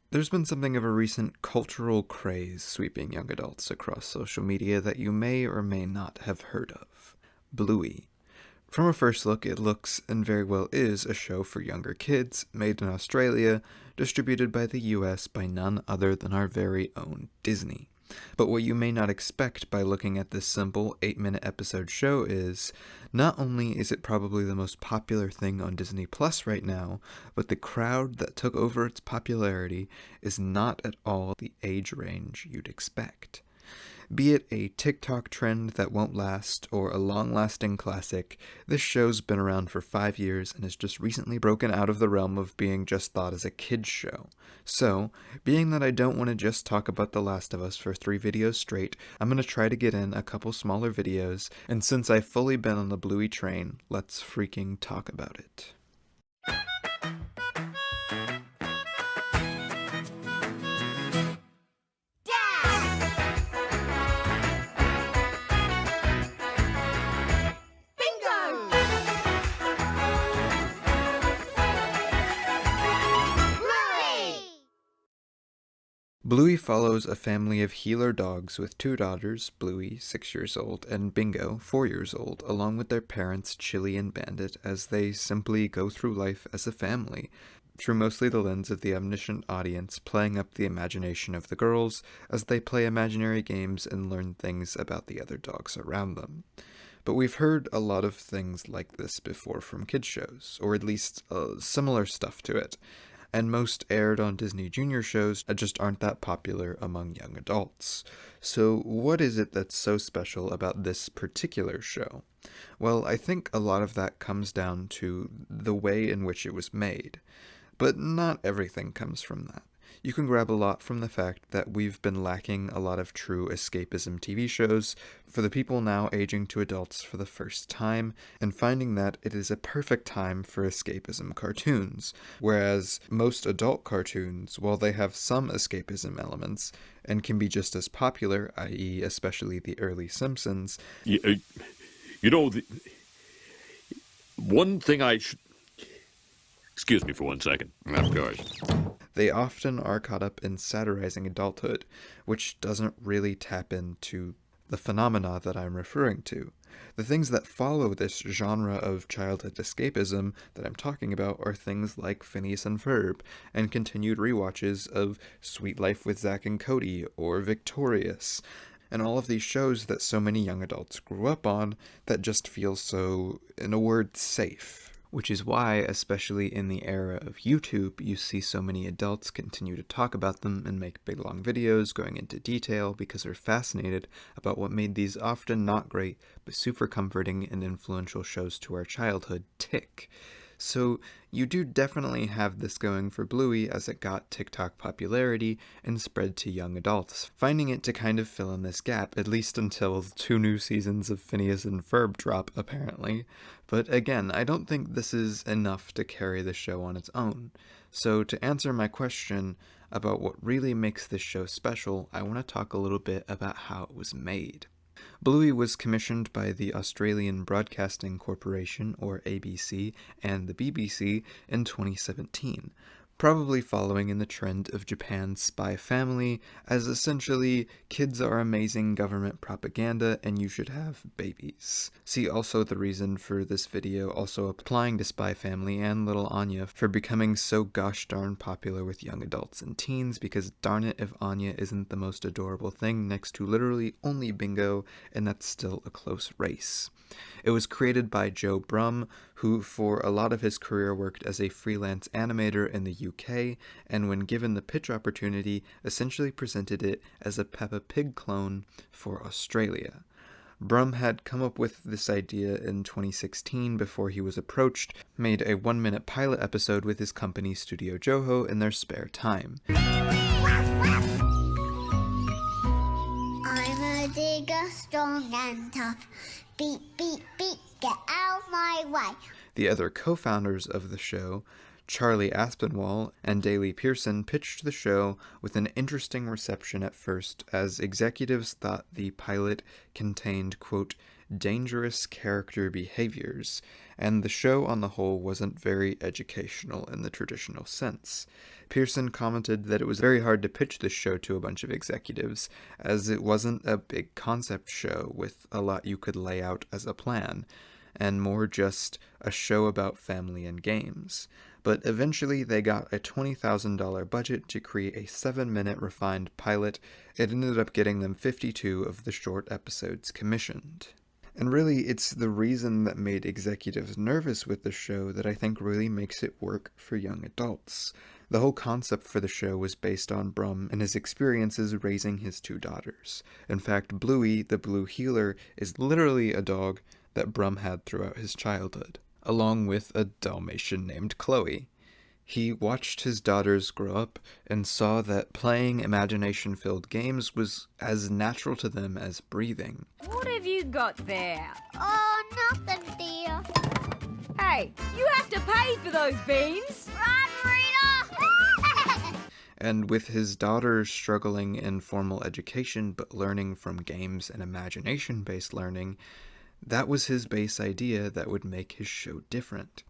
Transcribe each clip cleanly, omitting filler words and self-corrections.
There's been something of a recent cultural craze sweeping young adults across social media that you may or may not have heard of. Bluey. From a first look, it looks and very well is a show for younger kids, made in Australia, distributed by the US by none other than our very own Disney. But what you may not expect by looking at this simple 8-minute episode show is, not only is it probably the most popular thing on Disney Plus right now, but the crowd that took over its popularity is not at all the age range you'd expect. Be it a TikTok trend that won't last or a long-lasting classic, this show's been around for 5 years and has just recently broken out of the realm of being just thought as a kid's show. So, being that I don't want to just talk about The Last of Us for 3 videos straight, I'm going to try to get in a couple smaller videos, and since I've fully been on the Bluey train, let's freaking talk about it. Bluey follows a family of healer dogs with 2 daughters, Bluey, 6 years old, and Bingo, 4 years old, along with their parents, Chili and Bandit, as they simply go through life as a family, through mostly the lens of the omniscient audience, playing up the imagination of the girls as they play imaginary games and learn things about the other dogs around them. But we've heard a lot of things like this before from kids shows, or at least similar stuff to it, and most aired on Disney Junior shows that just aren't that popular among young adults. So what is it that's so special about this particular show? Well, I think a lot of that comes down to the way in which it was made. But not everything comes from that. You can grab a lot from the fact that we've been lacking a lot of true escapism TV shows for the people now aging to adults for the first time, and finding that it is a perfect time for escapism cartoons, whereas most adult cartoons, while they have some escapism elements, and can be just as popular, i.e. especially the early Simpsons. You know, one thing I should... Excuse me for 1 second. Of course. They often are caught up in satirizing adulthood, which doesn't really tap into the phenomena that I'm referring to. The things that follow this genre of childhood escapism that I'm talking about are things like Phineas and Ferb, and continued rewatches of Sweet Life with Zack and Cody, or Victorious, and all of these shows that so many young adults grew up on that just feel so, in a word, safe. Which is why, especially in the era of YouTube, you see so many adults continue to talk about them and make big long videos going into detail because they're fascinated about what made these often not great but super comforting and influential shows to our childhood tick. So you do definitely have this going for Bluey as it got TikTok popularity and spread to young adults, finding it to kind of fill in this gap, at least until 2 new seasons of Phineas and Ferb drop, apparently. But again, I don't think this is enough to carry the show on its own. So to answer my question about what really makes this show special, I want to talk a little bit about how it was made. Bluey was commissioned by the Australian Broadcasting Corporation, or ABC, and the BBC in 2017, probably following in the trend of Japan's Spy Family, as essentially, kids are amazing government propaganda and you should have babies. See also the reason for this video also applying to Spy Family and Little Anya for becoming so gosh darn popular with young adults and teens, because darn it if Anya isn't the most adorable thing next to literally only Bingo, and that's still a close race. It was created by Joe Brum, who for a lot of his career worked as a freelance animator in the UK, and when given the pitch opportunity, essentially presented it as a Peppa Pig clone for Australia. Brum had come up with this idea in 2016 before he was approached, made a 1-minute pilot episode with his company Studio Joho in their spare time. I'm a digger, strong and tough. Beep, beep, beep, get out my way. The other co-founders of the show Charlie Aspinwall and Daley Pearson pitched the show with an interesting reception at first, as executives thought the pilot contained, quote, dangerous character behaviors, and the show on the whole wasn't very educational in the traditional sense. Pearson commented that it was very hard to pitch this show to a bunch of executives, as it wasn't a big concept show with a lot you could lay out as a plan, and more just a show about family and games. But eventually they got a $20,000 budget to create a 7-minute refined pilot. It ended up getting them 52 of the short episodes commissioned. And really, it's the reason that made executives nervous with the show that I think really makes it work for young adults. The whole concept for the show was based on Brum and his experiences raising his 2 daughters. In fact, Bluey, the blue heeler, is literally a dog that Brum had throughout his childhood, along with a Dalmatian named Chloe. He watched his daughters grow up and saw that playing imagination-filled games was as natural to them as breathing. What have you got there? Oh, nothing, dear. Hey, you have to pay for those beans. Run, Rita! And with his daughters struggling in formal education but learning from games and imagination-based learning, that was his base idea that would make his show different.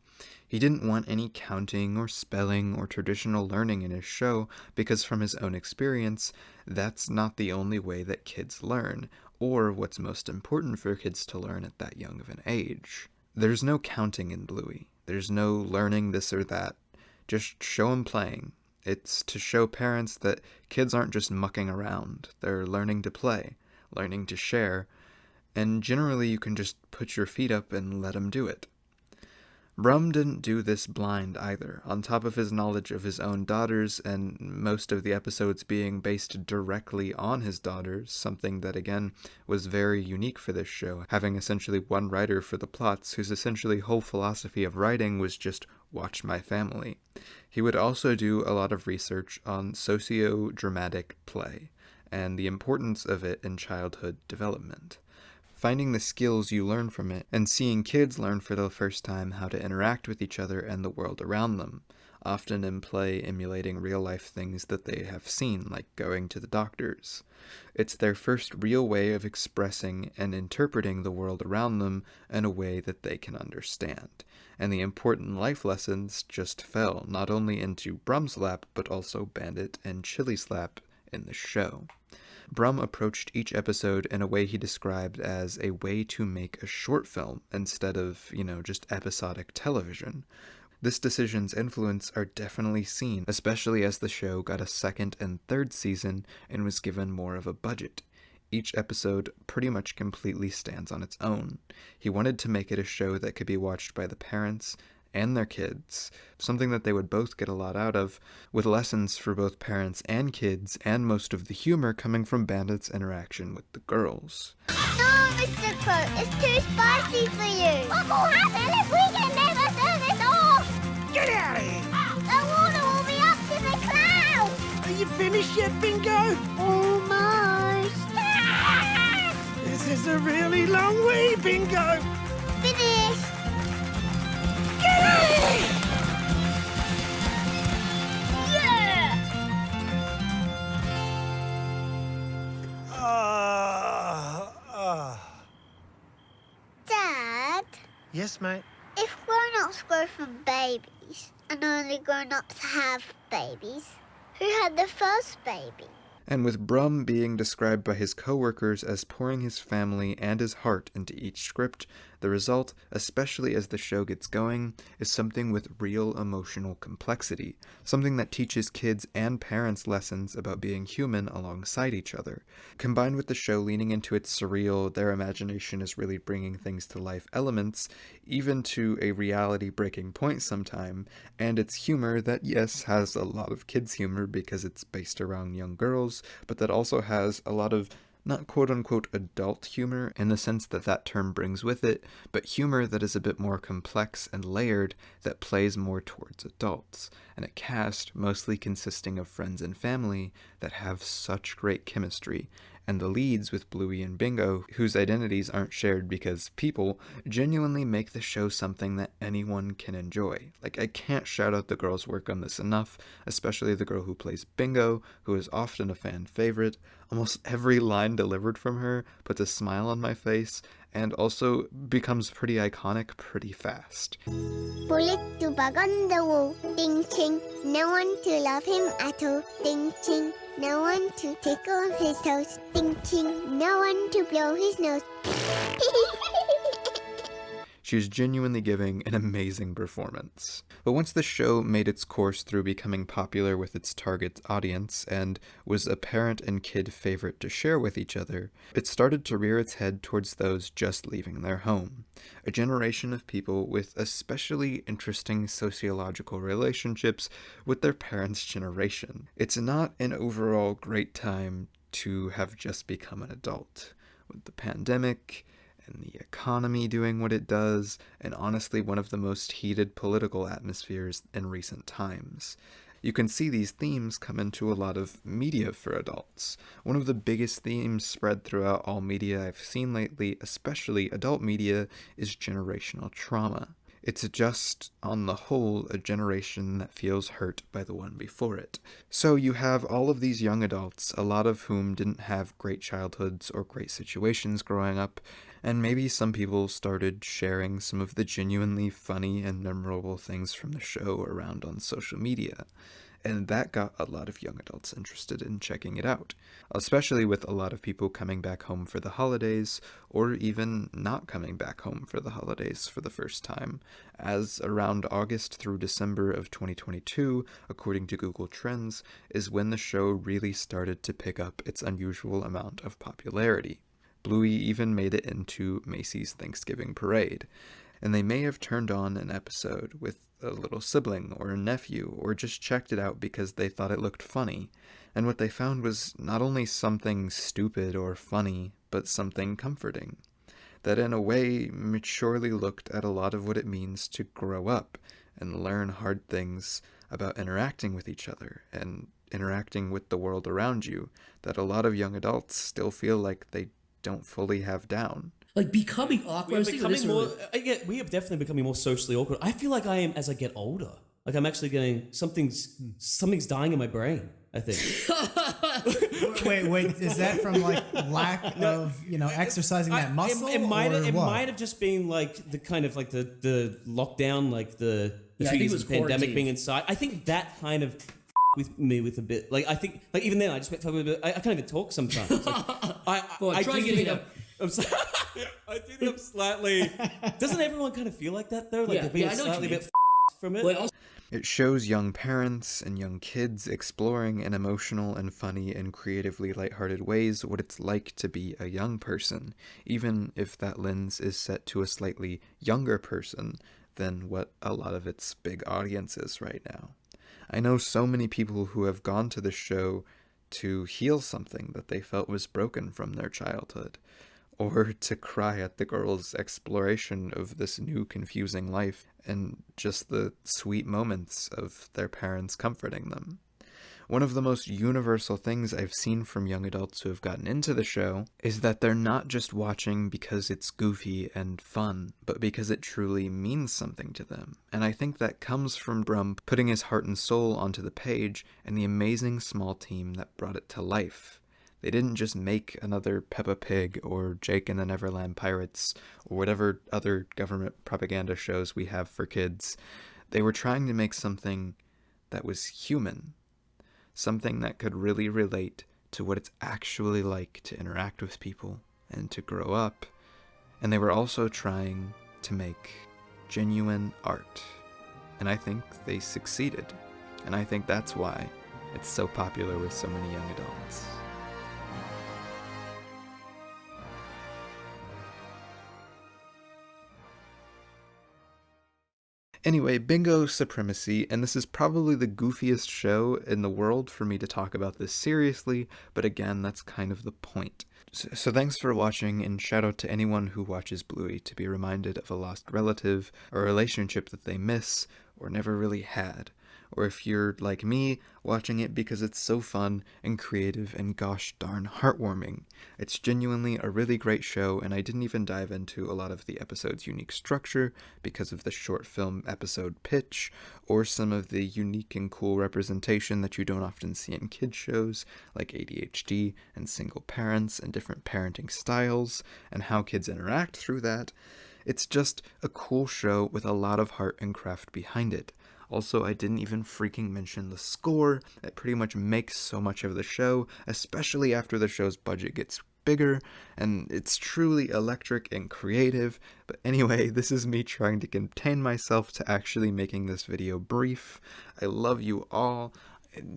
He didn't want any counting or spelling or traditional learning in his show because from his own experience, that's not the only way that kids learn, or what's most important for kids to learn at that young of an age. There's no counting in Bluey. There's no learning this or that. Just show 'em playing. It's to show parents that kids aren't just mucking around. They're learning to play, learning to share, and generally you can just put your feet up and let 'em do it. Brum didn't do this blind either. On top of his knowledge of his own daughters, and most of the episodes being based directly on his daughters, something that again was very unique for this show, having essentially one writer for the plots whose essentially whole philosophy of writing was just watch my family. He would also do a lot of research on socio-dramatic play, and the importance of it in childhood development. Finding the skills you learn from it, and seeing kids learn for the first time how to interact with each other and the world around them, often in play emulating real-life things that they have seen, like going to the doctors. It's their first real way of expressing and interpreting the world around them in a way that they can understand. And the important life lessons just fell not only into Brum's lap, but also Bandit and Chili's lap in the show. Brum approached each episode in a way he described as a way to make a short film instead of, just episodic television. This decision's influence are definitely seen, especially as the show got a 2nd and 3rd season and was given more of a budget. Each episode pretty much completely stands on its own. He wanted to make it a show that could be watched by the parents and their kids, something that they would both get a lot out of, with lessons for both parents and kids, and most of the humor coming from Bandit's interaction with the girls. No, Mr. Crow, it's too spicy for you. What will happen if we can never turn this off? Get out of here! The water will be up to the clouds. Are you finished yet, Bingo? Almost. This is a really long way, Bingo. Finished. Get out of here! Yeah! Dad, Yes, mate. if grown-ups grow from babies and only grown-ups have babies, who had the first baby? And with Brum being described by his co-workers as pouring his family and his heart into each script, the result, especially as the show gets going, is something with real emotional complexity, something that teaches kids and parents lessons about being human alongside each other. Combined with the show leaning into its surreal, their imagination is really bringing things to life elements, even to a reality-breaking point sometime, and its humor that, yes, has a lot of kids' humor because it's based around young girls, but that also has a lot of not quote-unquote adult humor in the sense that that term brings with it, but humor that is a bit more complex and layered that plays more towards adults. and a cast mostly consisting of friends and family that have such great chemistry, and the leads with Bluey and Bingo, whose identities aren't shared because people genuinely make the show something that anyone can enjoy. Like, I can't shout out the girls' work on this enough, especially the girl who plays Bingo, who is often a fan favorite. Almost every line delivered from her puts a smile on my face, and also becomes pretty iconic pretty fast. Bullet to bug on the wall, ding ching. No one to love him at all, ding ching. No one to tickle his toes, ding ching. No one to blow his nose. She was genuinely giving an amazing performance. But once the show made its course through becoming popular with its target audience and was a parent and kid favorite to share with each other, it started to rear its head towards those just leaving their home. A generation of people with especially interesting sociological relationships with their parents' generation. It's not an overall great time to have just become an adult. With the pandemic, and the economy doing what it does, and honestly one of the most heated political atmospheres in recent times. You can see these themes come into a lot of media for adults. One of the biggest themes spread throughout all media I've seen lately, especially adult media, is generational trauma. It's just, on the whole, a generation that feels hurt by the one before it. So you have all of these young adults, a lot of whom didn't have great childhoods or great situations growing up, and maybe some people started sharing some of the genuinely funny and memorable things from the show around on social media. And that got a lot of young adults interested in checking it out, especially with a lot of people coming back home for the holidays, or even not coming back home for the holidays for the first time, as around August through December of 2022, according to Google Trends, is when the show really started to pick up its unusual amount of popularity. Bluey even made it into Macy's Thanksgiving Parade, and they may have turned on an episode with a little sibling or a nephew, or just checked it out because they thought it looked funny, and what they found was not only something stupid or funny, but something comforting, that in a way maturely looked at a lot of what it means to grow up and learn hard things about interacting with each other and interacting with the world around you, that a lot of young adults still feel like they don't fully have down. Like becoming awkward. We are definitely becoming more socially awkward. I feel like I am as I get older. Like I'm actually getting something's dying in my brain, I think. wait, is that from like lack of exercising that muscle? It might have just been like the kind of like the lockdown, like the 2 years of the pandemic being inside. I think that kind of with me with a bit. Like I think like even then I just I can't even talk sometimes. Like, try getting up. I do think I'm slightly. Doesn't everyone kind of feel like that though? Like they're being slightly a bit from it. It shows young parents and young kids exploring in emotional and funny and creatively lighthearted ways what it's like to be a young person, even if that lens is set to a slightly younger person than what a lot of its big audience is right now. I know so many people who have gone to the show to heal something that they felt was broken from their childhood, or to cry at the girls' exploration of this new confusing life and just the sweet moments of their parents comforting them. One of the most universal things I've seen from young adults who have gotten into the show is that they're not just watching because it's goofy and fun, but because it truly means something to them. And I think that comes from Brum putting his heart and soul onto the page and the amazing small team that brought it to life. They didn't just make another Peppa Pig or Jake and the Neverland Pirates or whatever other government propaganda shows we have for kids. They were trying to make something that was human, something that could really relate to what it's actually like to interact with people and to grow up. And they were also trying to make genuine art. And I think they succeeded. And I think that's why it's so popular with so many young adults. Anyway, Bingo Supremacy, and this is probably the goofiest show in the world for me to talk about this seriously, but again, that's kind of the point. So thanks for watching, and shout out to anyone who watches Bluey to be reminded of a lost relative, a relationship that they miss, or never really had. or if you're like me, watching it because it's so fun and creative and gosh darn heartwarming. It's genuinely a really great show, and I didn't even dive into a lot of the episode's unique structure because of the short film episode pitch, or some of the unique and cool representation that you don't often see in kids shows, like ADHD and single parents and different parenting styles, and how kids interact through that. It's just a cool show with a lot of heart and craft behind it. Also, I didn't even freaking mention the score. It pretty much makes so much of the show, especially after the show's budget gets bigger, and it's truly electric and creative. But anyway, this is me trying to contain myself to actually making this video brief. I love you all.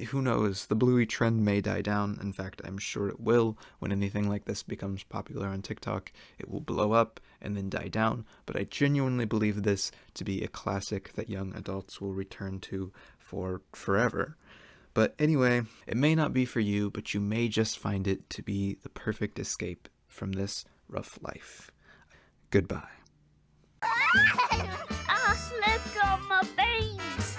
Who knows, the Bluey trend may die down. In fact, I'm sure it will. When anything like this becomes popular on TikTok, it will blow up and then die down. But I genuinely believe this to be a classic that young adults will return to for forever. But anyway, it may not be for you, but you may just find it to be the perfect escape from this rough life. Goodbye. I slipped on my beans.